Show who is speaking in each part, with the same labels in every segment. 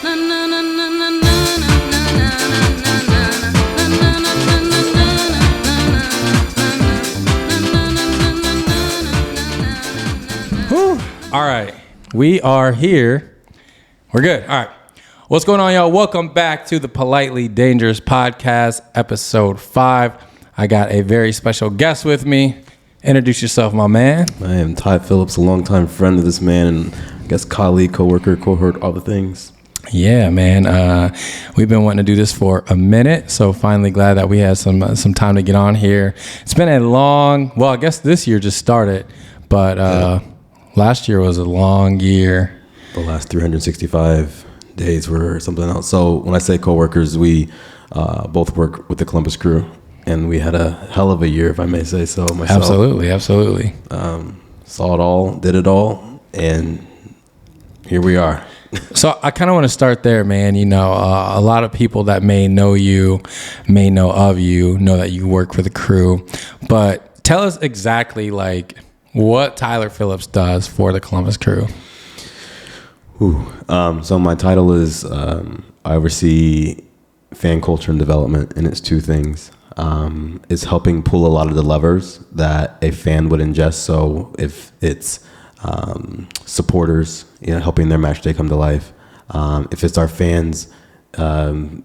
Speaker 1: All right, we are here. We're good. All right. What's going on, y'all? Welcome back to the Politely Dangerous Podcast, episode 5. I got a very special guest with me. Introduce yourself, my man.
Speaker 2: I am Ty Phillips, a longtime friend of this man, and I guess colleague, coworker, cohort, all the things.
Speaker 1: Yeah, man. We've been wanting to do this for a minute, so finally glad that we had some time to get on here. It's been a long, well, I guess this year just started, but last year was a long year.
Speaker 2: The last 365 days were something else. So when I say coworkers, we both work with the Columbus Crew, and we had a hell of a year, if I may say so myself.
Speaker 1: Absolutely.
Speaker 2: Saw it all, did it all, and here we are.
Speaker 1: So I kind of want to start there, man. You know, a lot of people that may know you, may know of you, know that you work for the Crew. But tell us exactly, like, what Tyler Phillips does for the Columbus Crew.
Speaker 2: So my title is I oversee fan culture and development, and it's two things. It's helping pull a lot of the levers that a fan would ingest. So if it's supporters, helping their match day come to life. If it's our fans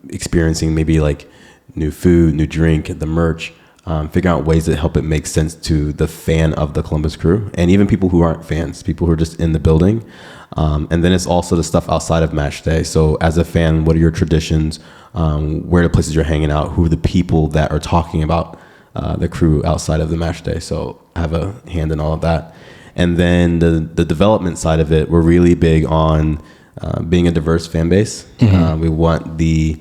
Speaker 2: experiencing maybe like new food, new drink, the merch, figuring out ways that help it make sense to the fan of the Columbus Crew, and even people who aren't fans, people who are just in the building. And then it's also the stuff outside of match day. So as a fan, what are your traditions? Where are the places you're hanging out? Who are the people that are talking about the Crew outside of the match day? So I have a hand in all of that. And then the development side of it, we're really big on being a diverse fan base.
Speaker 1: Mm-hmm.
Speaker 2: We want the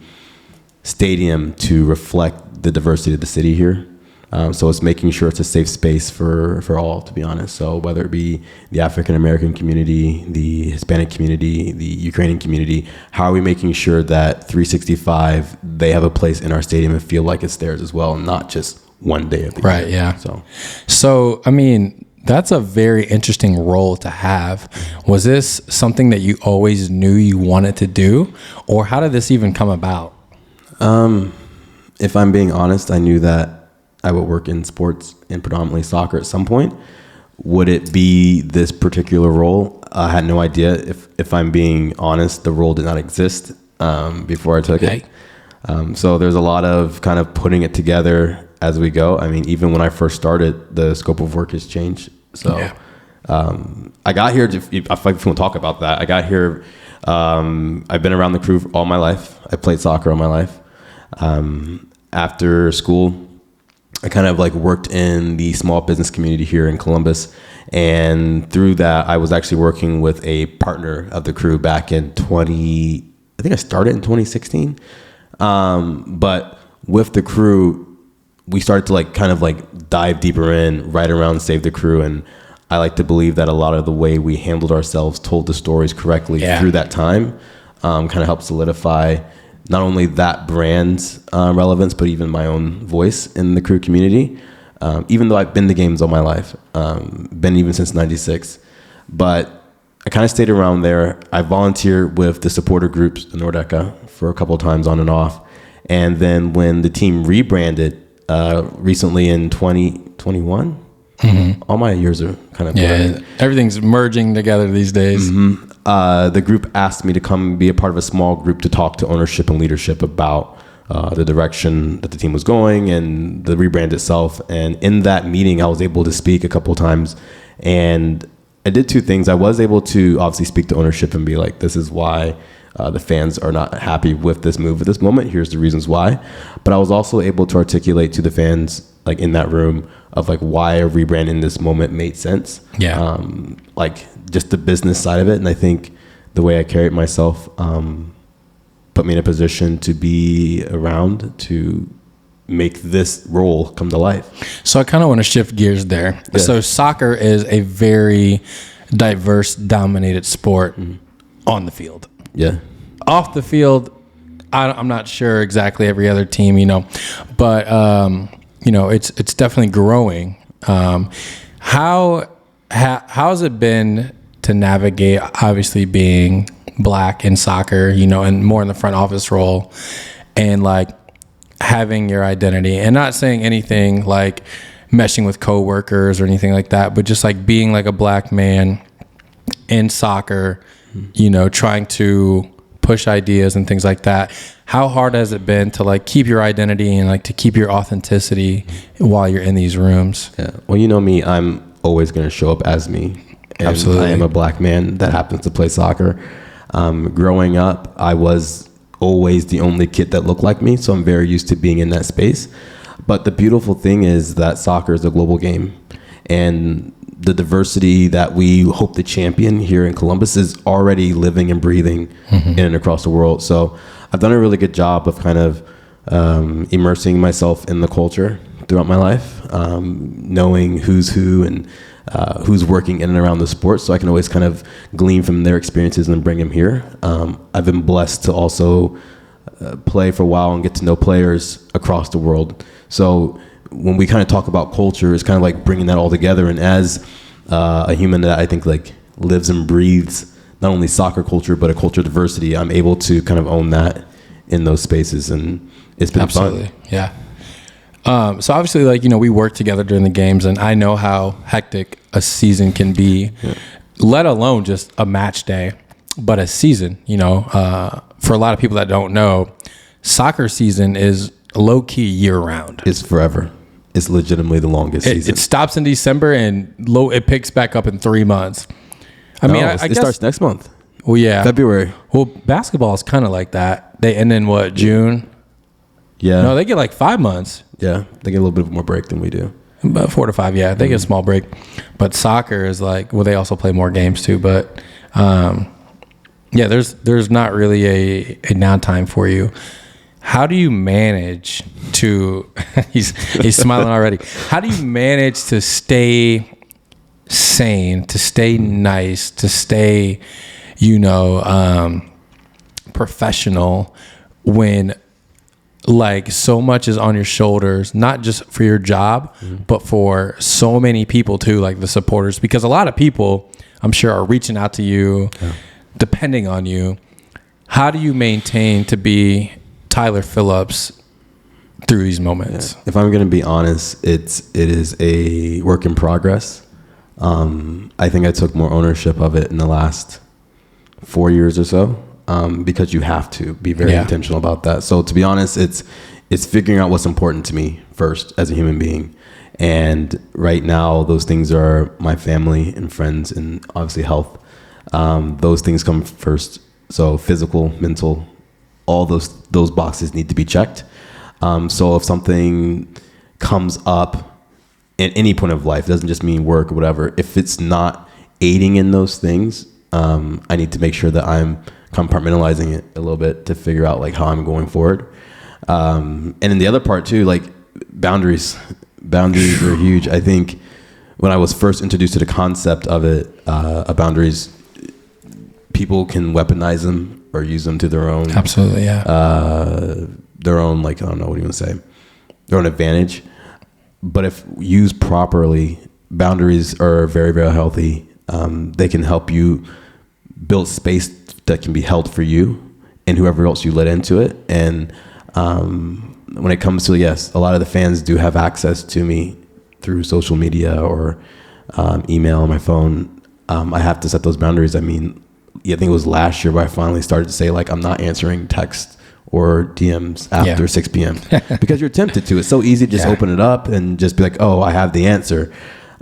Speaker 2: stadium to reflect the diversity of the city here. So it's making sure it's a safe space for all, to be honest. So whether it be the African-American community, the Hispanic community, the Ukrainian community, how are we making sure that 365, they have a place in our stadium and feel like it's theirs as well, not just one day of the year.
Speaker 1: Right, yeah.
Speaker 2: So,
Speaker 1: I mean, that's a very interesting role to have. Was this something that you always knew you wanted to do, or how did this even come about?
Speaker 2: If I'm being honest, I knew that I would work in sports and predominantly soccer at some point. Would it be this particular role? I had no idea. If I'm being honest, the role did not exist before I took it. So there's a lot of kind of putting it together as we go. I mean, even when I first started, the scope of work has changed. So I got here, if you want to talk about that, I got here, I've been around the Crew all my life. I played soccer all my life. After school, I kind of like worked in the small business community here in Columbus. And through that, I was actually working with a partner of the Crew back in I think I started in 2016. But with the Crew, we started to like kind of like dive deeper in, right around Save the Crew. And I like to believe that a lot of the way we handled ourselves, told the stories correctly through that time, kind of helped solidify not only that brand's relevance, but even my own voice in the Crew community. Even though I've been to games all my life, been even since 96. But I kind of stayed around there. I volunteered with the supporter groups, the Nordeca, for a couple of times on and off. And then when the team rebranded recently in 2021, all my years are kind of blurred.
Speaker 1: Everything's merging together these days.
Speaker 2: The group asked me to come be a part of a small group to talk to ownership and leadership about the direction that the team was going and the rebrand itself. And in that meeting, I was able to speak a couple of times, and I did two things. I was able to obviously speak to ownership and be like, this is why the fans are not happy with this move at this moment. Here's the reasons why. But I was also able to articulate to the fans, like in that room, of like why a rebrand in this moment made sense. Like just the business side of it. And I think the way I carried myself put me in a position to be around to make this role come to life.
Speaker 1: So I kind of want to shift gears there. Yeah. So soccer is a very diverse, dominated sport on the field.
Speaker 2: Yeah.
Speaker 1: Off the field, I'm not sure exactly every other team, but it's definitely growing. How has it been to navigate, obviously being black in soccer, you know, and more in the front office role, and like having your identity, and not saying anything like meshing with coworkers or anything like that, but just like being like a black man in soccer, you know, trying to push ideas and things like that. How hard has it been to like keep your identity and like to keep your authenticity while you're in these rooms?
Speaker 2: Yeah. Well, you know me, I'm always going to show up as me. And
Speaker 1: Absolutely.
Speaker 2: I am a black man that happens to play soccer. Growing up, I was always the only kid that looked like me. So I'm very used to being in that space. But the beautiful thing is that soccer is a global game. And the diversity that we hope to champion here in Columbus is already living and breathing in and across the world. So I've done a really good job of kind of immersing myself in the culture throughout my life, knowing who's who and who's working in and around the sport. So I can always kind of glean from their experiences and bring them here. I've been blessed to also play for a while and get to know players across the world. So when we kind of talk about culture, it's kind of like bringing that all together. And as a human that I think like lives and breathes not only soccer culture, but a culture diversity, I'm able to kind of own that in those spaces. And it's been
Speaker 1: Absolutely.
Speaker 2: fun.
Speaker 1: Yeah. So obviously, like, you know, we work together during the games, and I know how hectic a season can be, let alone just a match day, but a season, you know, for a lot of people that don't know, soccer season is low key year round.
Speaker 2: It's forever. It's legitimately the longest season.
Speaker 1: It stops in December and it picks back up in 3 months. I mean, I
Speaker 2: it
Speaker 1: guess,
Speaker 2: starts next month.
Speaker 1: well, yeah,
Speaker 2: February.
Speaker 1: Well, basketball is kind of like that. They end in what, June?
Speaker 2: Yeah.
Speaker 1: No, they get like 5 months.
Speaker 2: Yeah. They get a little bit more break than we do.
Speaker 1: About 4 to 5, yeah. They get a small break. But soccer is like, well, they also play more games too. But yeah, there's not really a downtime for you. How do you manage to? He's smiling already. How do you manage to stay sane, to stay nice, to stay, you know, professional when like so much is on your shoulders, not just for your job, but for so many people too, like the supporters, because a lot of people I'm sure are reaching out to you, depending on you. How do you maintain to be Tyler Phillips through these moments?
Speaker 2: Yeah. If I'm going to be honest, it is a work in progress. I think I took more ownership of it in the last 4 years or so. Because you have to be very intentional about that. So to be honest, it's figuring out what's important to me first as a human being. And right now, those things are my family and friends and obviously health. Those things come first. So physical, mental, all those boxes need to be checked. So if something comes up at any point of life, it doesn't just mean work or whatever. If it's not aiding in those things, I need to make sure that I'm compartmentalizing it a little bit to figure out like how I'm going forward. And then the other part too, like boundaries are huge. I think when I was first introduced to the concept of it, boundaries, people can weaponize them or use them to their own.
Speaker 1: Absolutely. Yeah.
Speaker 2: Their own, like, I don't know, what do you want to say? Their own advantage. But if used properly, boundaries are very, very healthy. They can help you build space that can be held for you and whoever else you let into it. And when it comes to, yes, a lot of the fans do have access to me through social media or email on my phone. I have to set those boundaries. I mean, I think it was last year where I finally started to say, like, I'm not answering text or DMs after 6 p.m. because you're tempted to. It's so easy to just open it up and just be like, oh, I have the answer.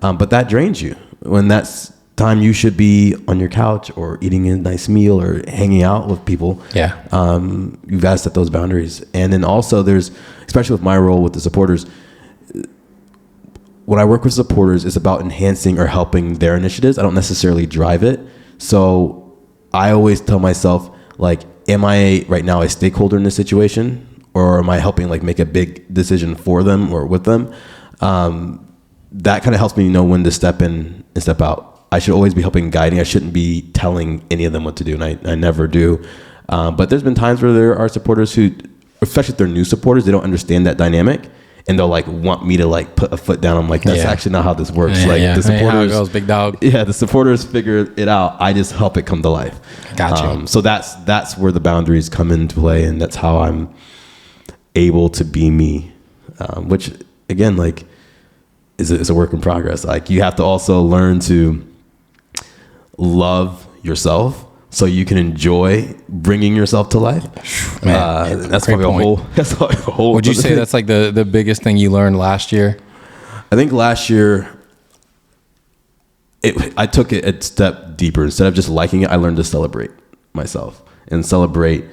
Speaker 2: But that drains you when that's time you should be on your couch or eating a nice meal or hanging out with people. You've got to set those boundaries. And then also there's, especially with my role with the supporters, when I work with supporters, it's about enhancing or helping their initiatives. I don't necessarily drive it. So I always tell myself, like, am I right now a stakeholder in this situation, or am I helping like make a big decision for them or with them? That kind of helps me know when to step in and step out. I should always be helping, guiding. I shouldn't be telling any of them what to do, and I never do. But there's been times where there are supporters who, especially if they're new supporters, they don't understand that dynamic, and they'll like want me to like put a foot down. I'm like, that's actually not how this works.
Speaker 1: Yeah,
Speaker 2: like
Speaker 1: yeah.
Speaker 2: the supporters,
Speaker 1: how it goes, big dog.
Speaker 2: Yeah, the supporters figure it out. I just help it come to life.
Speaker 1: Gotcha.
Speaker 2: So that's where the boundaries come into play, and that's how I'm able to be me. Which again, like, is a work in progress. Like, you have to also learn to love yourself so you can enjoy bringing yourself to life.
Speaker 1: Man,
Speaker 2: that's
Speaker 1: great
Speaker 2: probably
Speaker 1: point.
Speaker 2: that's probably a whole.
Speaker 1: Would you say that's like the biggest thing you learned last year?
Speaker 2: I think last year, I took it a step deeper. Instead of just liking it, I learned to celebrate myself and celebrate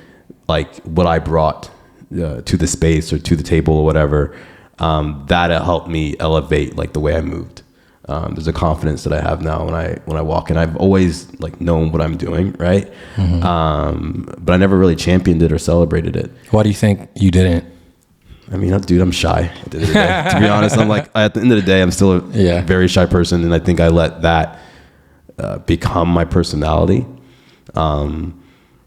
Speaker 2: like what I brought to the space or to the table or whatever. That helped me elevate like the way I moved. There's a confidence that I have now when I walk, and I've always like known what I'm doing, right? But I never really championed it or celebrated it.
Speaker 1: Why do you think you didn't?
Speaker 2: I mean, dude, I'm shy at the end of the day. To be honest, I'm like, at the end of the day, I'm still a very shy person, and I think I let that become my personality.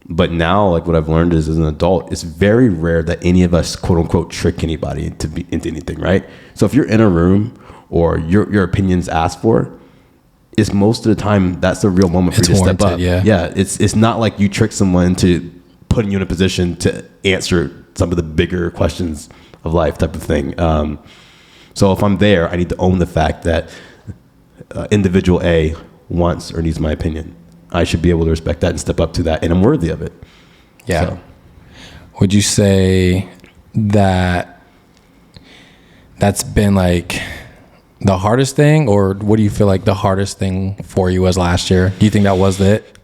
Speaker 2: But now, like, what I've learned is, as an adult, it's very rare that any of us, quote unquote, trick anybody into anything, right? So if you're in a room or your opinion's asked for, it's most of the time that's the real moment for you to step up. Yeah, it's not like you trick someone into putting you in a position to answer some of the bigger questions of life, type of thing. So if I'm there, I need to own the fact that individual A wants or needs my opinion. I should be able to respect that and step up to that, and I'm worthy of it.
Speaker 1: Yeah.
Speaker 2: So.
Speaker 1: Would you say that that's been like the hardest thing, or what do you feel like the hardest thing for you was last year? Do you think that was it?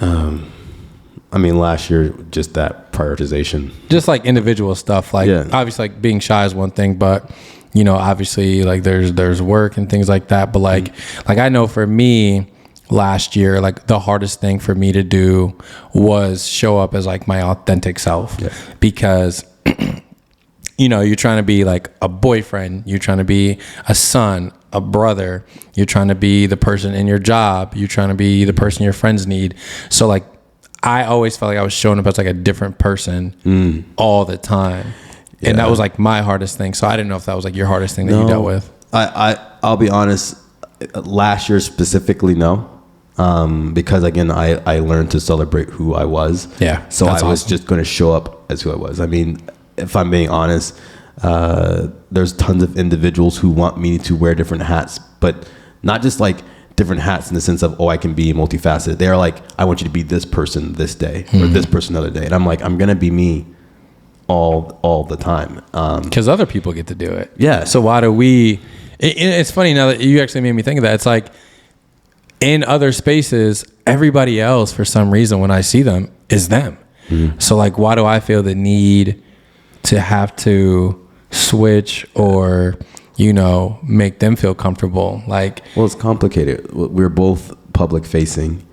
Speaker 2: I mean, last year, just that prioritization.
Speaker 1: Just like individual stuff. Like, obviously, like being shy is one thing, but you know, obviously, like there's work and things like that. But like I know for me, last year, like the hardest thing for me to do was show up as like my authentic self, because you know, you're trying to be like a boyfriend, you're trying to be a son, a brother, you're trying to be the person in your job, you're trying to be the person your friends need. So like, I always felt like I was showing up as like a different person all the time. And that was like my hardest thing. So I didn't know if that was like your hardest thing that you dealt with.
Speaker 2: I'll be honest, last year specifically, no. Because again, I learned to celebrate who I was.
Speaker 1: Yeah.
Speaker 2: So I was just going to show up as who I was. I mean, if I'm being honest, there's tons of individuals who want me to wear different hats, but not just like different hats in the sense of, oh, I can be multifaceted. They're like, I want you to be this person this day or this person another day. And I'm like, I'm going to be me all the time.
Speaker 1: Because other people get to do it.
Speaker 2: Yeah.
Speaker 1: So why do we, it's funny now that you actually made me think of that. It's like in other spaces, everybody else, for some reason, when I see them, is them. So like, why do I feel the need to have to switch or, you know, make them feel comfortable? Like,
Speaker 2: well, it's complicated. We're both public facing.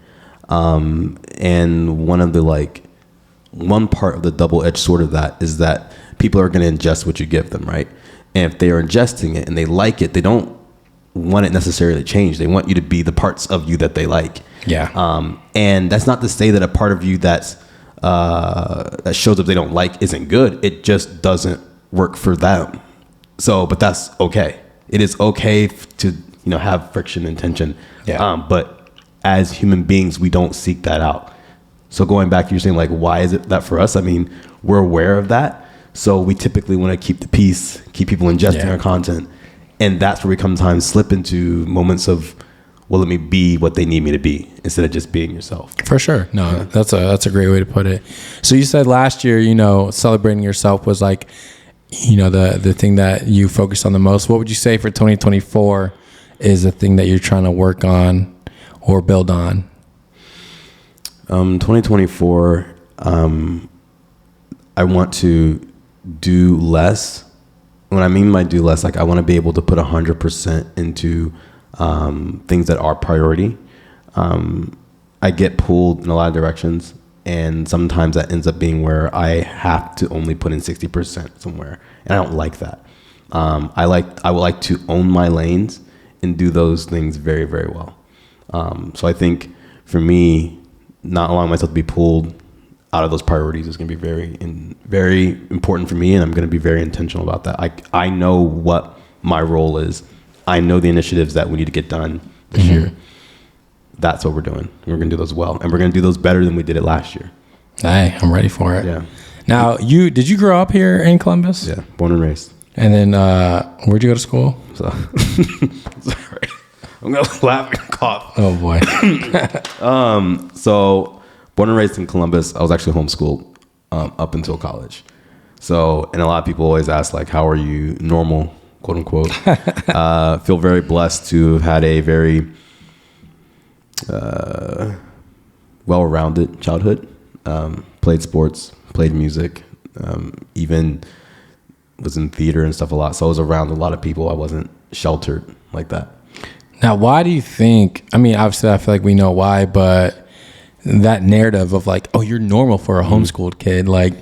Speaker 2: And one part of the double-edged sword of that is that people are going to ingest what you give them, right? And if they are ingesting it and they like it, they don't want it necessarily changed. They want you to be the parts of you that they like.
Speaker 1: Yeah.
Speaker 2: And that's not to say that a part of you that shows up they don't like isn't good. It just doesn't work for them. So, but that's okay. It is okay to, you know, have friction and tension.
Speaker 1: Yeah.
Speaker 2: But as human beings, we don't seek that out. So going back to you saying like, why is it that for us? I mean, we're aware of that. So we typically want to keep the peace, keep people ingesting our content. And that's where we sometimes slip into moments of, well, let me be what they need me to be instead of just being yourself.
Speaker 1: For sure. No, that's a great way to put it. So you said last year, you know, celebrating yourself was like, you know, the thing that you focused on the most. What would you say for 2024 is the thing that you're trying to work on or build on?
Speaker 2: 2024, I want to do less. When I mean by do less, like I want to be able to put 100% into things that are priority. I get pulled in a lot of directions, and sometimes that ends up being where I have to only put in 60% somewhere, and I don't like that. I would like to own my lanes and do those things very, very well. So I think for me, not allowing myself to be pulled out of those priorities is going to be very important for me, and I'm going to be very intentional about that. I know what my role is. I know the initiatives that we need to get done this year. That's what we're doing. We're going to do those well, and we're going to do those better than we did it last year.
Speaker 1: Hey, I'm ready for it.
Speaker 2: Yeah.
Speaker 1: Now, did you grow up here in Columbus?
Speaker 2: Yeah, born and raised.
Speaker 1: And then where'd you go to school?
Speaker 2: So, sorry, I'm going to laugh and cough.
Speaker 1: Oh boy.
Speaker 2: So, born and raised in Columbus. I was actually homeschooled up until college. So, and a lot of people always ask, like, how are you normal, quote unquote? Feel very blessed to have had a very well-rounded childhood. Played sports, played music, even was in theater and stuff a lot. So I was around a lot of people. I wasn't sheltered like that.
Speaker 1: Now, why do you think, I mean, obviously I feel like we know why, but that narrative of like, oh, you're normal for a homeschooled kid. Like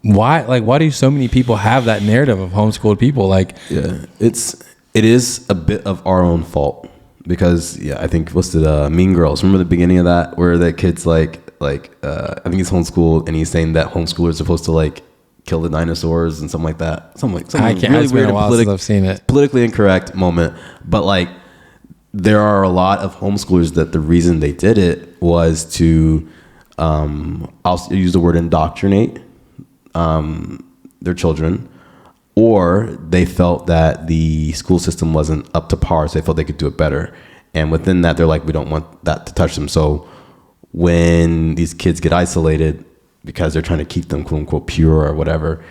Speaker 1: why do so many people have that narrative of homeschooled people? Like,
Speaker 2: yeah, it is a bit of our own fault because I think Mean Girls. Remember the beginning of that where the kid's I think he's homeschooled and he's saying that homeschoolers are supposed to like kill the dinosaurs and something like that. Something
Speaker 1: I can't.
Speaker 2: really
Speaker 1: it's
Speaker 2: weird
Speaker 1: been a while since I've seen it.
Speaker 2: Politically incorrect moment. But like, there are a lot of homeschoolers that the reason they did it was to, I'll use the word indoctrinate their children, or they felt that the school system wasn't up to par, so they felt they could do it better. And within that, they're like, we don't want that to touch them. So when these kids get isolated because they're trying to keep them quote unquote pure or whatever,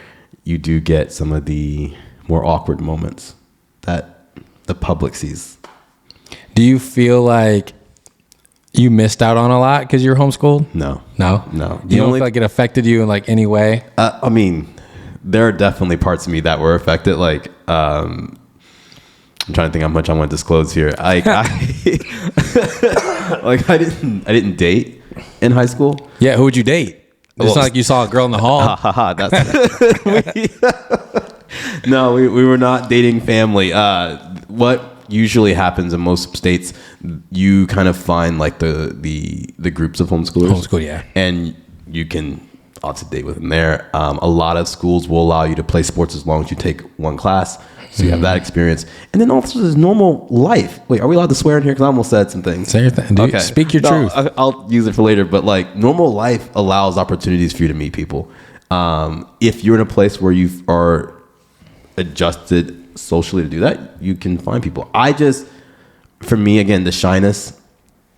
Speaker 2: you do get some of the more awkward moments that the public sees.
Speaker 1: Do you feel like you missed out on a lot because you're homeschooled?
Speaker 2: No.
Speaker 1: You don't feel like it affected you in like any way?
Speaker 2: I mean, there are definitely parts of me that were affected. Like, I'm trying to think how much I want to disclose here. I didn't date in high school.
Speaker 1: Yeah, who would you date? It's not like you saw a girl in the hall.
Speaker 2: No, we were not dating family. What usually happens in most states, you kind of find like the groups of homeschoolers.
Speaker 1: Homeschool, yeah.
Speaker 2: And you can obviously date with them there. A lot of schools will allow you to play sports as long as you take one class. So you have that experience. And then also there's normal life. Wait, are we allowed to swear in here? Because I almost said some things.
Speaker 1: Say your thing. Dude, speak your truth.
Speaker 2: I'll use it for later. But like, normal life allows opportunities for you to meet people. If you're in a place where you are adjusted socially to do that, you can find people. For me, again, the shyness,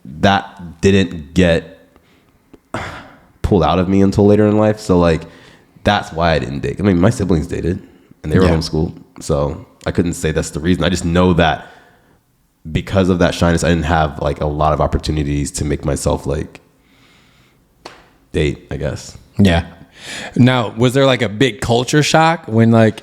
Speaker 2: that didn't get pulled out of me until later in life. So like, that's why I didn't date. I mean, my siblings dated and they were homeschooled. So I couldn't say that's the reason. I just know that because of that shyness, I didn't have like a lot of opportunities to make myself like date, I guess.
Speaker 1: Yeah. Now, was there like a big culture shock when like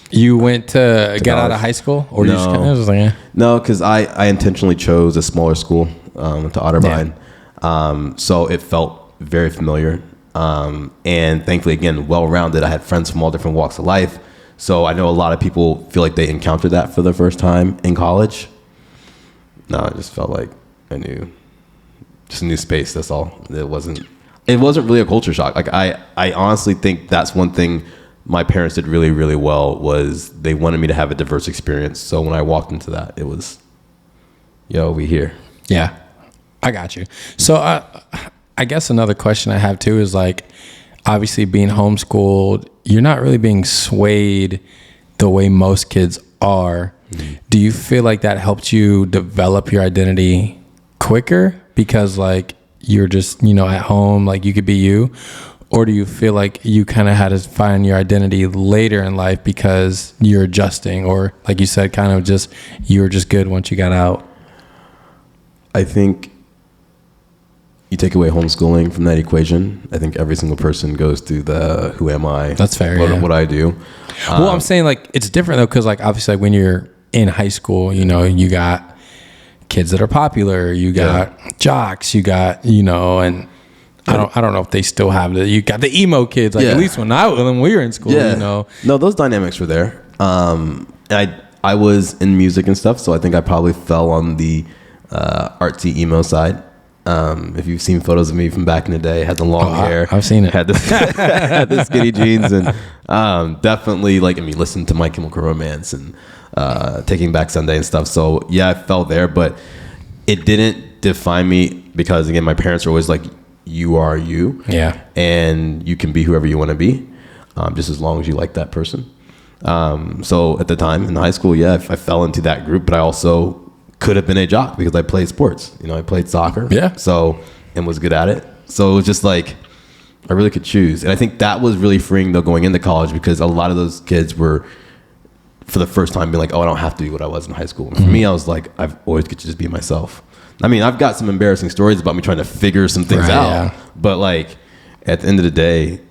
Speaker 1: you went to get out of high school? Or
Speaker 2: no.
Speaker 1: you just kind of was like,
Speaker 2: No, because I intentionally chose a smaller school, to Otterbein. Yeah. So it felt very familiar. And thankfully, again, well-rounded. I had friends from all different walks of life. So I know a lot of people feel like they encountered that for the first time in college. No, it just felt like just a new space. That's all. It wasn't really a culture shock. Like I honestly think that's one thing my parents did really, really well was they wanted me to have a diverse experience. So when I walked into that, it was, we here.
Speaker 1: Yeah, I got you. So I guess another question I have too is like, obviously being homeschooled, you're not really being swayed the way most kids are. Mm-hmm. Do you feel like that helped you develop your identity quicker because like you're just, at home, like you could be you? Or do you feel like you kind of had to find your identity later in life because you're adjusting, or like you said, kind of just, you were just good once you got out?
Speaker 2: I think you take away homeschooling from that equation. I think every single person goes through the who am I?
Speaker 1: That's fair.
Speaker 2: What I do.
Speaker 1: Well, I'm saying like it's different though, because like obviously like when you're in high school, you got kids that are popular, you got jocks, you got and I don't know if they still have you got the emo kids, like at least when we were in school,
Speaker 2: No, those dynamics were there. I was in music and stuff, so I think I probably fell on the artsy emo side. If you've seen photos of me from back in the day, had the long hair.
Speaker 1: I've seen it.
Speaker 2: Had the skinny jeans, and definitely listened to My Chemical Romance and Taking Back Sunday and stuff. So yeah, I fell there, but it didn't define me because again, my parents are always like, you are you.
Speaker 1: Yeah.
Speaker 2: And you can be whoever you want to be, just as long as you like that person. So at the time in high school, yeah, I fell into that group, but I also could have been a jock because I played sports. I played soccer.
Speaker 1: Yeah.
Speaker 2: So, and was good at it. So it was just like, I really could choose. And I think that was really freeing though going into college, because a lot of those kids were for the first time being like, oh, I don't have to be what I was in high school. And for me, I was like, I've always get to just be myself. I mean, I've got some embarrassing stories about me trying to figure some things out,
Speaker 1: yeah.
Speaker 2: But like at the end of the day,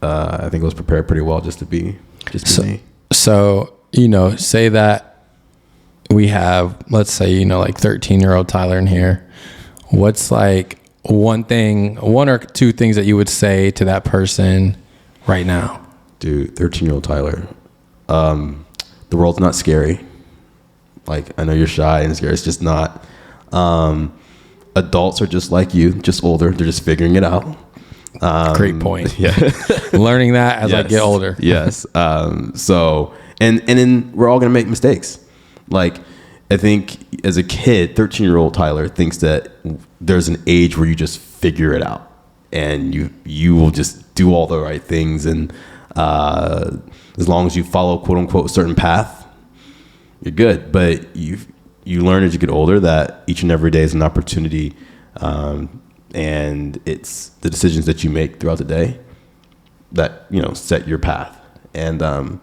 Speaker 2: I think I was prepared pretty well just to be me.
Speaker 1: So, say that we have, let's say, like 13-year-old Tyler in here. What's like one or two things that you would say to that person right now?
Speaker 2: Dude, 13-year-old Tyler. The world's not scary. Like, I know you're shy and scared. It's just not. Adults are just like you, just older. They're just figuring it out.
Speaker 1: Great point.
Speaker 2: Yeah.
Speaker 1: Learning that as I
Speaker 2: Yes.
Speaker 1: get older.
Speaker 2: Yes. So, and then we're all going to make mistakes. Like, I think as a kid, 13-year-old Tyler thinks that there's an age where you just figure it out and you will just do all the right things. And as long as you follow, quote unquote, a certain path, you're good. But you learn as you get older that each and every day is an opportunity. And it's the decisions that you make throughout the day that, set your path. And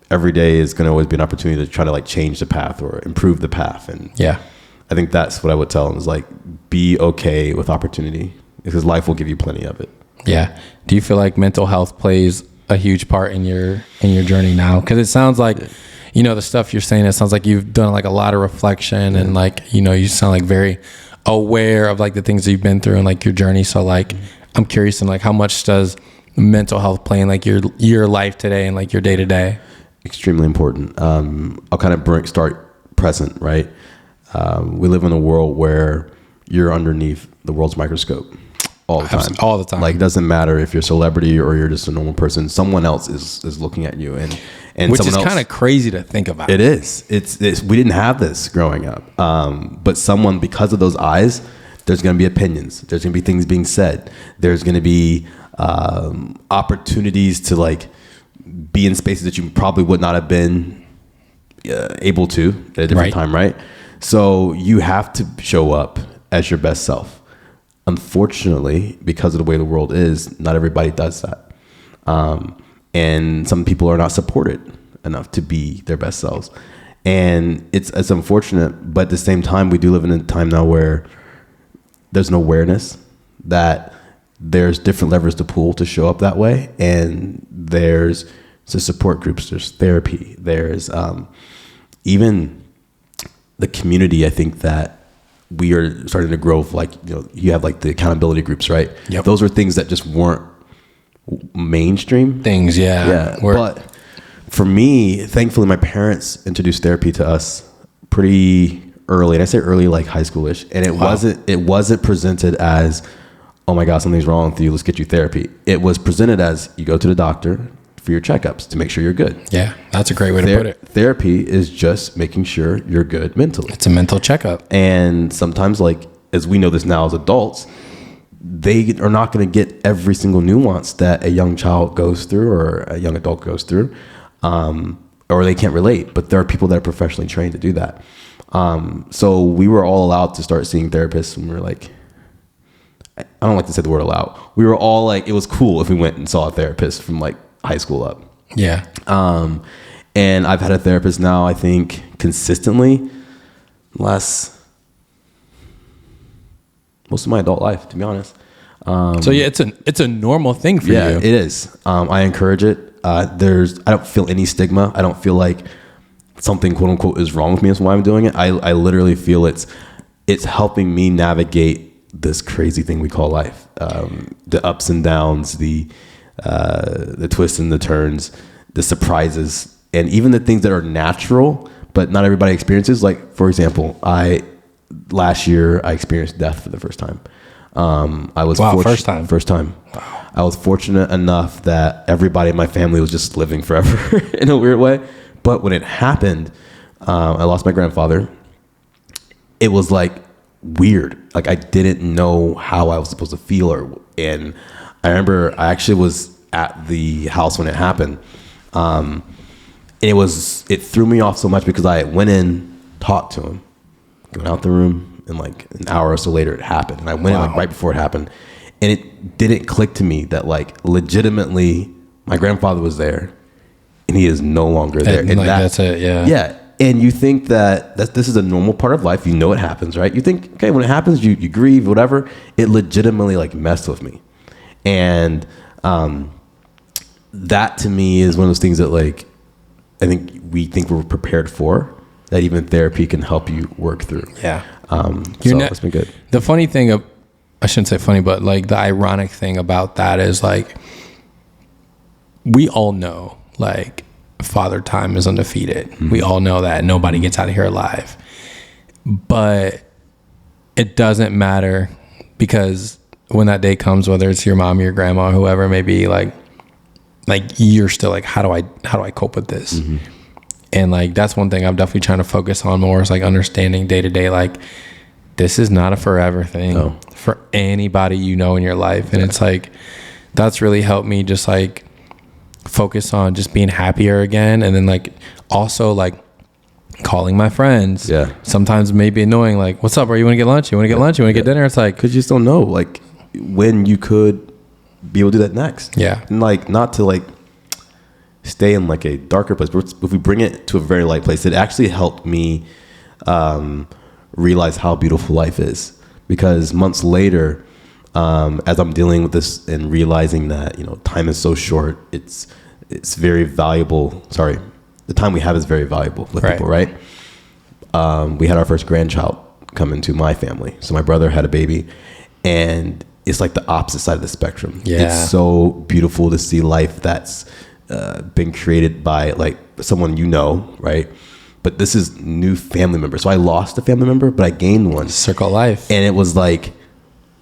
Speaker 2: every day is going to always be an opportunity to try to like change the path or improve the path. And
Speaker 1: yeah,
Speaker 2: I think that's what I would tell them is like, be okay with opportunity because life will give you plenty of it.
Speaker 1: Yeah. Do you feel like mental health plays a huge part in your journey now? Because it sounds like, the stuff you're saying, it sounds like you've done like a lot of reflection and like, you sound like very aware of like the things that you've been through and like your journey. So like, I'm curious in like how much does mental health play in like your life today and like your day to day?
Speaker 2: Extremely important. I'll kind of start present, right? We live in a world where you're underneath the world's microscope all the time.
Speaker 1: All the time.
Speaker 2: Like, it doesn't matter if you're a celebrity or you're just a normal person. Someone else is looking at you, and
Speaker 1: which is kind of crazy to think about.
Speaker 2: It is. It's we didn't have this growing up, but someone, because of those eyes, there's going to be opinions. There's going to be things being said. There's going to be opportunities to like be in spaces that you probably would not have been able to at a different time, right? So you have to show up as your best self. Unfortunately, because of the way the world is, not everybody does that. And some people are not supported enough to be their best selves. And it's unfortunate, but at the same time, we do live in a time now where there's an awareness that there's different levers to pull to show up that way. And there's support groups, there's therapy, there's even the community. I think that we are starting to grow, like, you have like the accountability groups, right?
Speaker 1: Yep.
Speaker 2: Those are things that just weren't mainstream
Speaker 1: things. Yeah.
Speaker 2: But for me, thankfully, my parents introduced therapy to us pretty early. And I say early, like high schoolish. And it wasn't presented as, oh my God, something's wrong with you, let's get you therapy. It was presented as, you go to the doctor for your checkups to make sure you're good.
Speaker 1: Yeah, that's a great way to put it.
Speaker 2: Therapy is just making sure you're good mentally.
Speaker 1: It's a mental checkup.
Speaker 2: And sometimes, like, as we know this now as adults, they are not going to get every single nuance that a young child goes through or a young adult goes through, or they can't relate. But there are people that are professionally trained to do that. So we were all allowed to start seeing therapists when we were like, I don't like to say the word allowed. We were all like, it was cool if we went and saw a therapist from like high school up.
Speaker 1: Yeah.
Speaker 2: And I've had a therapist now, I think, consistently most of my adult life, to be honest.
Speaker 1: So yeah, it's a normal thing for you.
Speaker 2: Yeah, it is. I encourage it. I don't feel any stigma. I don't feel like something, quote unquote, is wrong with me. That's why I'm doing it. I literally feel it's helping me navigate this crazy thing we call life. The ups and downs, the twists and the turns, the surprises, and even the things that are natural, but not everybody experiences. Like, for example, I last year I experienced death for the first time. I was
Speaker 1: First time.
Speaker 2: Wow. I was fortunate enough that everybody in my family was just living forever in a weird way. But when it happened, I lost my grandfather. It was like weird. Like I didn't know how I was supposed to feel, and I remember I actually was at the house when it happened. It threw me off so much because I went in, talked to him, went out the room, and like an hour or so later it happened. And I went in like right before it happened, and it didn't click to me that like legitimately my grandfather was there and he is no longer there. And
Speaker 1: like, that's it. Yeah.
Speaker 2: Yeah. And you think that this is a normal part of life. You know it happens, right? You think, okay, when it happens, you grieve, whatever. It legitimately like messed with me. And that to me is one of those things that like I think we think we're prepared for, that even therapy can help you work through.
Speaker 1: Yeah.
Speaker 2: So it's been good.
Speaker 1: The funny thing, I shouldn't say funny, but like the ironic thing about that is like, we all know like Father Time is undefeated. Mm-hmm. We all know that nobody gets out of here alive, but it doesn't matter, because when that day comes, whether it's your mom, your grandma, whoever it may be, like you're still like, how do I cope with this? Mm-hmm. And like, that's one thing I'm definitely trying to focus on more, is like understanding day to day, like this is not a forever thing for anybody, you know, in your life. And it's like, that's really helped me just like focus on just being happier again. And then like also like calling my friends.
Speaker 2: Yeah.
Speaker 1: Sometimes maybe annoying, like, what's up, bro? You want to get lunch? You want to get lunch? You want to get dinner? It's like,
Speaker 2: because you just don't know like when you could be able to do that next.
Speaker 1: Yeah.
Speaker 2: And like, not to like stay in like a darker place, but if we bring it to a very light place, it actually helped me realize how beautiful life is. Because months later, as I'm dealing with this and realizing that, you know, time is so short, it's very valuable. Sorry, the time we have is very valuable with people, right? We had our first grandchild come into my family. So my brother had a baby, and it's like the opposite side of the spectrum.
Speaker 1: Yeah.
Speaker 2: It's so beautiful to see life that's been created by like someone, you know, right? But this is new family member. So I lost a family member, but I gained one.
Speaker 1: Circle life.
Speaker 2: And it was like,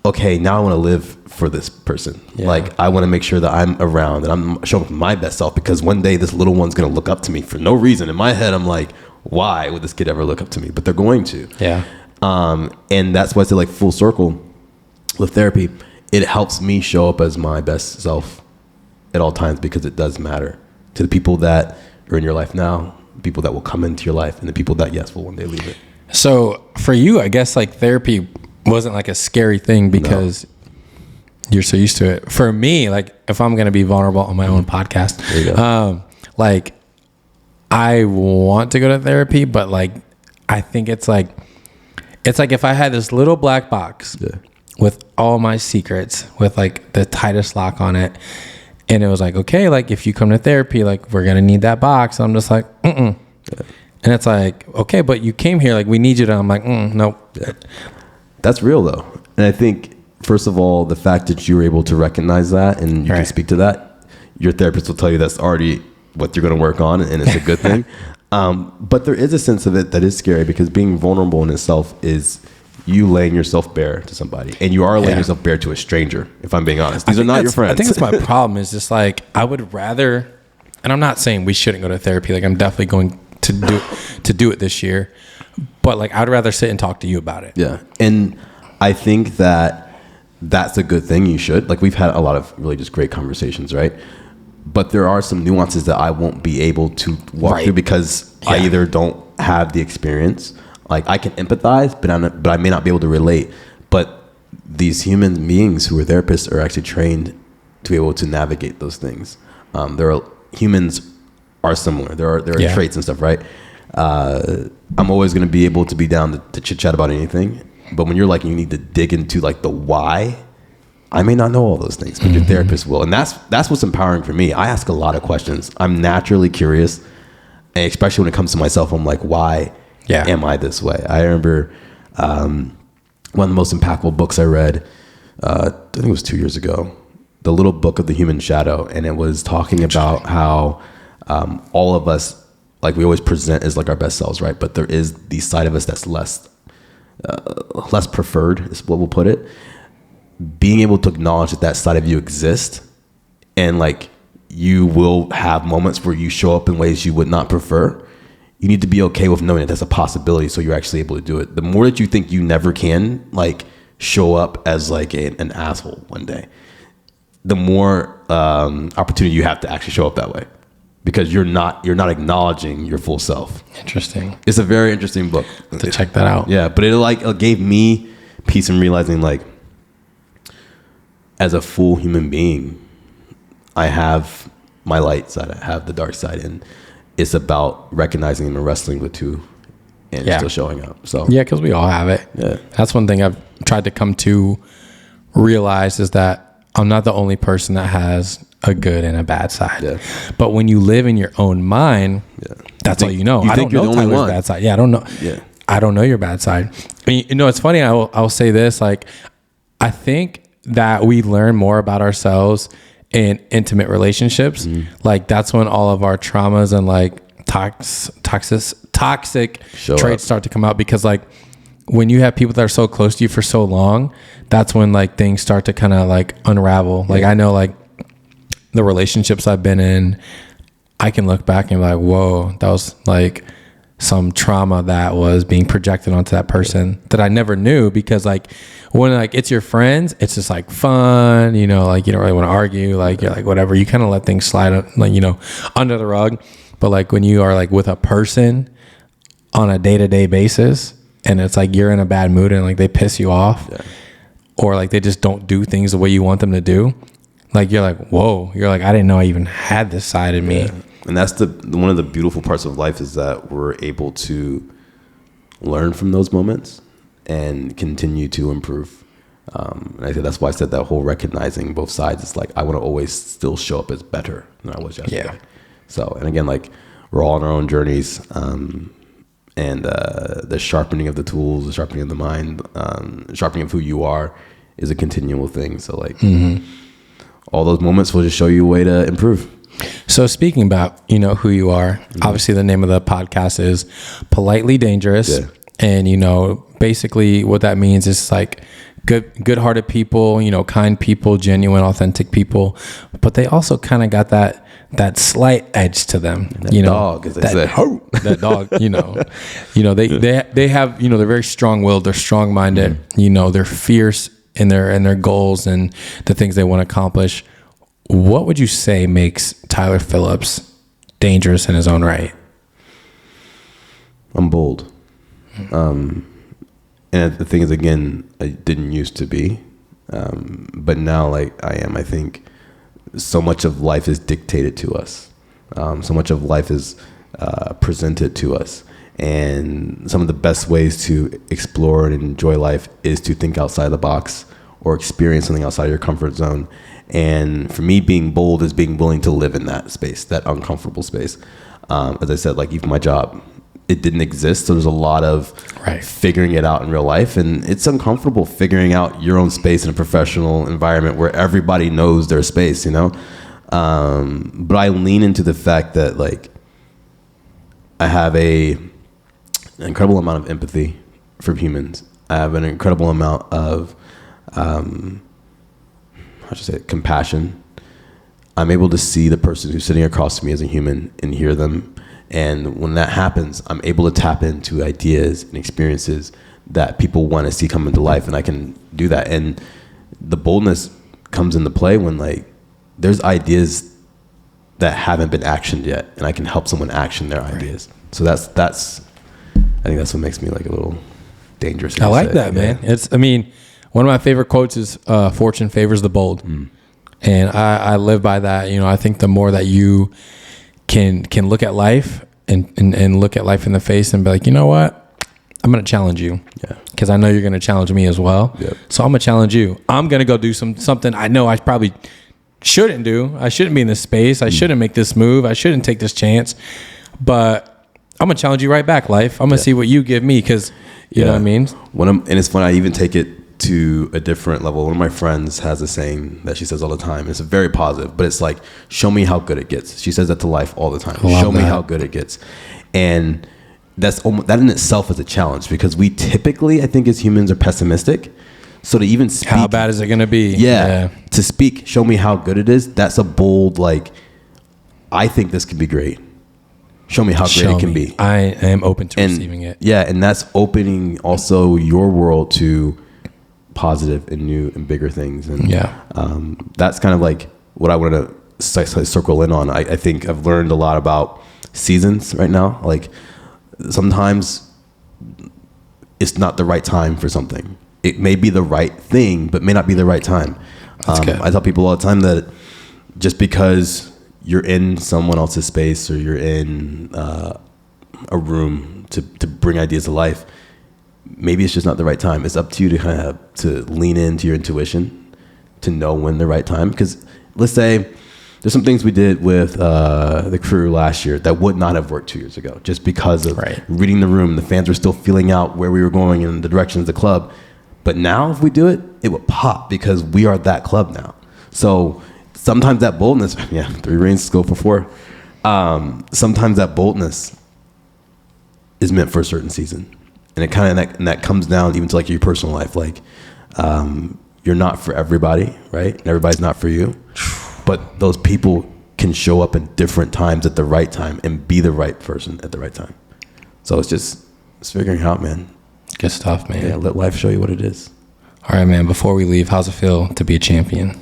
Speaker 2: okay, now I want to live for this person. Yeah. Like I want to make sure that I'm around and I'm showing my best self, because one day this little one's going to look up to me for no reason. In my head, I'm like, why would this kid ever look up to me? But they're going to.
Speaker 1: Yeah.
Speaker 2: And that's why I say like full circle with therapy. It helps me show up as my best self at all times, because it does matter to the people that are in your life now, people that will come into your life, and the people that, yes, will one day leave it.
Speaker 1: So for you, I guess like therapy wasn't like a scary thing because you're so used to it. For me, like if I'm going to be vulnerable on my own podcast, like I want to go to therapy, but like, I think it's like if I had this little black box with all my secrets, with like the tightest lock on it, and it was like, okay, like if you come to therapy, like we're going to need that box. I'm just like, And it's like, okay, but you came here, like we need you to, I'm like, nope.
Speaker 2: Yeah. That's real though. And I think, first of all, the fact that you were able to recognize that and you can speak to that, your therapist will tell you that's already what you're going to work on, and it's a good thing. But there is a sense of it that is scary, because being vulnerable in itself is you laying yourself bare to somebody, and you are laying yourself bare to a stranger, if I'm being honest. These are not your friends.
Speaker 1: I think that's my problem, is just like, I would rather, and I'm not saying we shouldn't go to therapy. Like I'm definitely going to do it this year, but like I'd rather sit and talk to you about it.
Speaker 2: Yeah. And I think that that's a good thing. You should. Like we've had a lot of really just great conversations, right? But there are some nuances that I won't be able to walk through, because I either don't have the experience. Like I can empathize, but I may not be able to relate. But these human beings who are therapists are actually trained to be able to navigate those things. Humans are similar. There are traits and stuff, right? I'm always going to be able to be down to chit chat about anything. But when you're like, you need to dig into like the why, I may not know all those things, but your therapist will. And that's what's empowering for me. I ask a lot of questions. I'm naturally curious, and especially when it comes to myself, I'm like, why am I this way? I remember one of the most impactful books I read, I think it was 2 years ago, The Little Book of the Human Shadow. And it was talking about how all of us, like we always present as like our best selves, right? But there is the side of us that's less less preferred is what we'll put it. Being able to acknowledge that side of you exists, and like you will have moments where you show up in ways you would not prefer. You need to be okay with knowing that that's a possibility, so you're actually able to do it. The more that you think you never can, like, show up as like an asshole one day, the more opportunity you have to actually show up that way, because you're not acknowledging your full self.
Speaker 1: Interesting.
Speaker 2: It's a very interesting book
Speaker 1: To check that out.
Speaker 2: Yeah, but it gave me peace in realizing, like, as a full human being, I have my light side, I have the dark side, and it's about recognizing and wrestling with two and still showing up. So
Speaker 1: yeah, because we all have it.
Speaker 2: Yeah.
Speaker 1: That's one thing I've tried to come to realize, is that I'm not the only person that has a good and a bad side.
Speaker 2: Yeah.
Speaker 1: But when you live in your own mind, that's all you know.
Speaker 2: You
Speaker 1: I
Speaker 2: think
Speaker 1: don't
Speaker 2: you're
Speaker 1: know
Speaker 2: the only
Speaker 1: Tyler's
Speaker 2: one.
Speaker 1: bad side. Yeah, I don't know.
Speaker 2: Yeah.
Speaker 1: I don't know your bad side. I mean, you know, it's funny. I'll say this. Like, I think that we learn more about ourselves in intimate relationships. Like, that's when all of our traumas and like toxic
Speaker 2: Show
Speaker 1: traits
Speaker 2: up.
Speaker 1: start to come out, because like when you have people that are so close to you for so long, that's when like things start to kind of like unravel. Like, I know, like, the relationships I've been in, I can look back and be like, whoa, that was like some trauma that was being projected onto that person that I never knew. Because like when like it's your friends, it's just like fun, you know, like you don't really want to argue, like you're like whatever, you kind of let things slide, like, you know, under the rug. But like when you are like with a person on a day-to-day basis, and it's like you're in a bad mood and like they piss you off, or like they just don't do things the way you want them to do, like you're like, whoa, you're like, I didn't know I even had this side in me.
Speaker 2: And that's one of the beautiful parts of life, is that we're able to learn from those moments and continue to improve. And I think that's why I said that whole recognizing both sides. It's like, I want to always still show up as better than I was yesterday.
Speaker 1: Yeah.
Speaker 2: So, and again, like, we're all on our own journeys. And the sharpening of the tools, the sharpening of the mind, sharpening of who you are is a continual thing. So like all those moments will just show you a way to improve.
Speaker 1: So speaking about, you know, who you are, obviously the name of the podcast is Politely Dangerous.
Speaker 2: Yeah.
Speaker 1: And, you know, basically what that means is like good-hearted people, you know, kind people, genuine, authentic people, but they also kind of got that slight edge to them, you know,
Speaker 2: dog, as they say.
Speaker 1: that dog, you know, they have, you know, they're very strong-willed, they're strong-minded, you know, they're fierce in their goals and the things they want to accomplish. What would you say makes Tyler Phillips dangerous in his own right?
Speaker 2: I'm bold. And the thing is, again, I didn't used to be, but now, like, I am. I think so much of life is dictated to us. So much of life is presented to us. And some of the best ways to explore and enjoy life is to think outside the box or experience something outside your comfort zone. And for me, being bold is being willing to live in that space, that uncomfortable space. As I said, like, even my job, it didn't exist. So there's a lot of figuring it out in real life. And it's uncomfortable figuring out your own space in a professional environment where everybody knows their space, you know? But I lean into the fact that, like, I have an incredible amount of empathy for humans. I have an incredible amount of, compassion. I'm able to see the person who's sitting across from me as a human and hear them. And when that happens, I'm able to tap into ideas and experiences that people want to see come into life, and I can do that. And the boldness comes into play when, like, there's ideas that haven't been actioned yet, and I can help someone action their ideas. So that's I think that's what makes me, like, a little dangerous.
Speaker 1: I like that, man. I mean, one of my favorite quotes is "Fortune favors the bold," and I live by that. You know, I think the more that you can look at life and look at life in the face and be like, you know what, I'm going to challenge you.
Speaker 2: Yeah.
Speaker 1: Because I know you're going to challenge me as well.
Speaker 2: Yep.
Speaker 1: So I'm going to challenge you. I'm going to go do something I know I probably shouldn't do. I shouldn't be in this space. I shouldn't make this move. I shouldn't take this chance. But I'm going to challenge you right back, life. I'm going to see what you give me, because you know what I mean?
Speaker 2: And it's funny, I even take it to a different level. One of my friends has a saying that she says all the time. It's very positive, but it's like, show me how good it gets. She says that to life all the time. Show me how good it gets. And that in itself is a challenge, because we typically, I think, as humans are pessimistic. So to even speak,
Speaker 1: how bad is it going to be?
Speaker 2: To speak, show me how good it is. That's a bold, like, I think this could be great. Show me how great it can be.
Speaker 1: I am open to receiving it.
Speaker 2: Yeah, and that's opening also your world to positive and new and bigger things. And that's kind of like what I wanted to circle in on. I think I've learned a lot about seasons right now. Like, sometimes it's not the right time for something. It may be the right thing, but may not be the right time. I tell people all the time that just because you're in someone else's space or you're in a room to bring ideas to life, maybe it's just not the right time. It's up to you to kind of to lean into your intuition to know when the right time. Because let's say there's some things we did with the crew last year that would not have worked 2 years ago, just because of reading the room. The fans were still feeling out where we were going in the direction of the club. But now if we do it, it would pop because we are that club now. So sometimes that boldness, 3 rings go for 4. Sometimes that boldness is meant for a certain season. And it kind of, and that comes down even to like your personal life. Like, you're not for everybody, right? And everybody's not for you. But those people can show up in different times at the right time and be the right person at the right time. So it's figuring out, man.
Speaker 1: Good stuff, man.
Speaker 2: Yeah, let life show you what it is.
Speaker 1: All right, man. Before we leave, how's it feel to be a champion?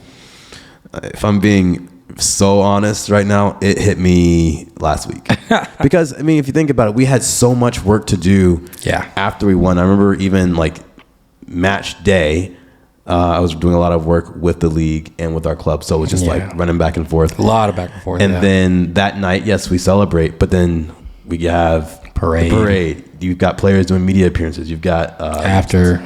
Speaker 2: If I'm being so honest right now, it hit me last week. Because, I mean, if you think about it, we had so much work to do after we won. I remember even like match day, I was doing a lot of work with the league and with our club. So it was just like running back and forth.
Speaker 1: A lot of back and forth.
Speaker 2: And then that night, yes, we celebrate, but then we have parade. You've got players doing media appearances. You've got
Speaker 1: after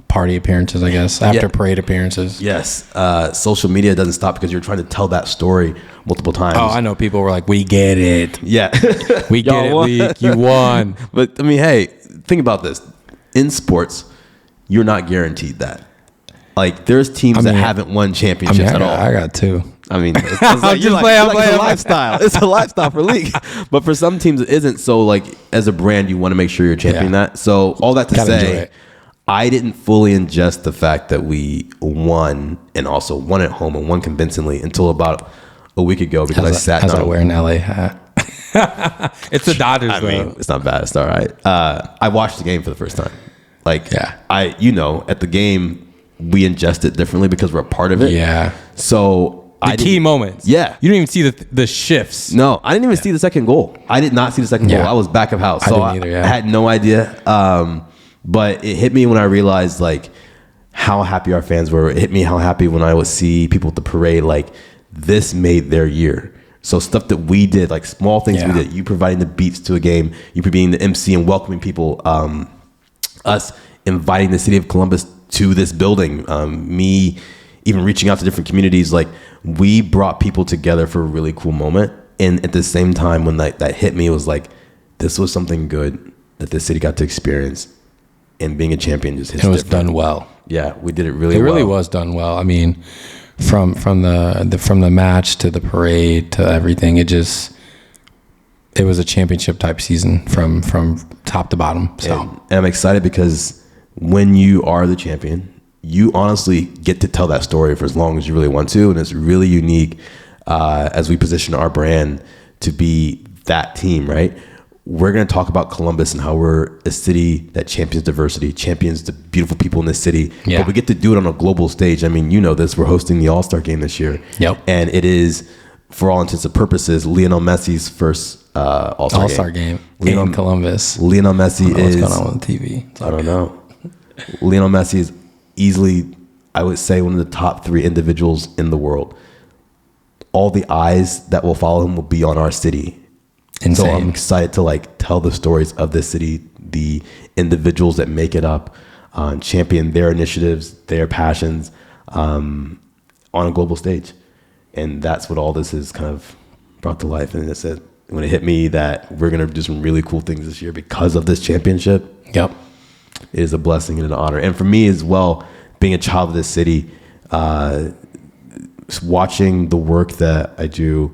Speaker 1: party appearances, I guess. After parade appearances.
Speaker 2: Yes. Social media doesn't stop because you're trying to tell that story multiple times.
Speaker 1: Oh, I know people were like, we get it.
Speaker 2: Yeah.
Speaker 1: We get it, league. You won.
Speaker 2: But I mean, hey, think about this. In sports, you're not guaranteed that. Like, there's teams that haven't won championships at all.
Speaker 1: I got 2.
Speaker 2: I mean, it's a lifestyle. It's a lifestyle for league. But for some teams, it isn't. So, like, as a brand, you want to make sure you're championing that. So, all that to say, I didn't fully ingest the fact that we won, and also won at home and won convincingly, until about a week ago, because I sat down.
Speaker 1: I wear an LA hat. It's the Dodgers, though.
Speaker 2: I mean, it's not bad. It's all right. I watched the game for the first time. Like, at the game, we ingest it differently because we're a part of it. Yeah. So
Speaker 1: the key moments.
Speaker 2: Yeah.
Speaker 1: You didn't even see the shifts.
Speaker 2: No, I didn't even see the second goal. I did not see the second goal. I was back of house. So I had no idea. But it hit me when I realized, like, how happy our fans were. It hit me how happy when I would see people at the parade. Like, this made their year. So stuff that we did, like small things we did, you providing the beats to a game, you being the MC and welcoming people, us inviting the city of Columbus to this building, me even reaching out to different communities. Like, we brought people together for a really cool moment. And at the same time, when that hit me, it was like, this was something good that the city got to experience. And being a champion just hits different.
Speaker 1: Done well.
Speaker 2: Yeah, we did it really well.
Speaker 1: It really was done well. I mean, from the match to the parade to everything, it was a championship type season from top to bottom. So
Speaker 2: and I'm excited because when you are the champion, you honestly get to tell that story for as long as you really want to, and it's really unique as we position our brand to be that team, right? We're going to talk about Columbus and how we're a city that champions diversity, champions the beautiful people in this city. Yeah. But we get to do it on a global stage. I mean, you know this. We're hosting the All-Star Game this year.
Speaker 1: Yep. And
Speaker 2: it is, for all intents and purposes, Lionel Messi's first All-Star
Speaker 1: game in Columbus.
Speaker 2: Lionel Messi is...
Speaker 1: What's going on the TV?
Speaker 2: I don't know. Lionel Messi is easily, I would say, one of the top 3 individuals in the world. All the eyes that will follow him will be on our city. And so I'm excited to like tell the stories of this city, the individuals that make it up, champion their initiatives, their passions on a global stage. And that's what all this is kind of brought to life. And it said, when it hit me that we're going to do some really cool things this year because of this championship, it is a blessing and an honor. And for me as well, being a child of this city, watching the work that I do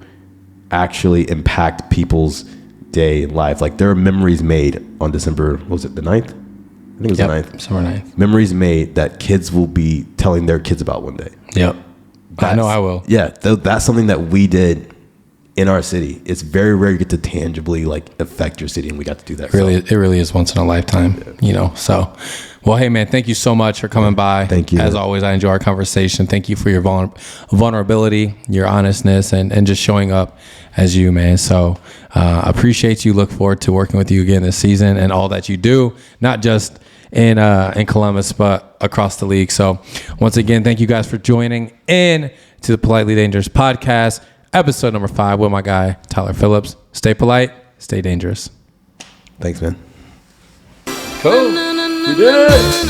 Speaker 2: actually impact people's day in life. Like there are memories made on December, what was it, the 9th? I think it was the 9th.
Speaker 1: December 9th.
Speaker 2: Memories made that kids will be telling their kids about one day.
Speaker 1: Yep. I know I will.
Speaker 2: Yeah, that's something that we did in our city. It's very rare you get to tangibly like affect your city, and we got to do that.
Speaker 1: It really is once in a lifetime, you know. So, well, hey man, thank you so much for coming by.
Speaker 2: Thank you.
Speaker 1: As always, I enjoy our conversation. Thank you for your vulnerability, your honestness, and just showing up as you, man. So, appreciate you. Look forward to working with you again this season and all that you do, not just in Columbus, but across the league. So, once again, thank you guys for joining in to the Politely Dangerous podcast. Episode number 5 with my guy, Tyler Phillips. Stay polite, stay dangerous.
Speaker 2: Thanks, man.
Speaker 1: Cool. We did it.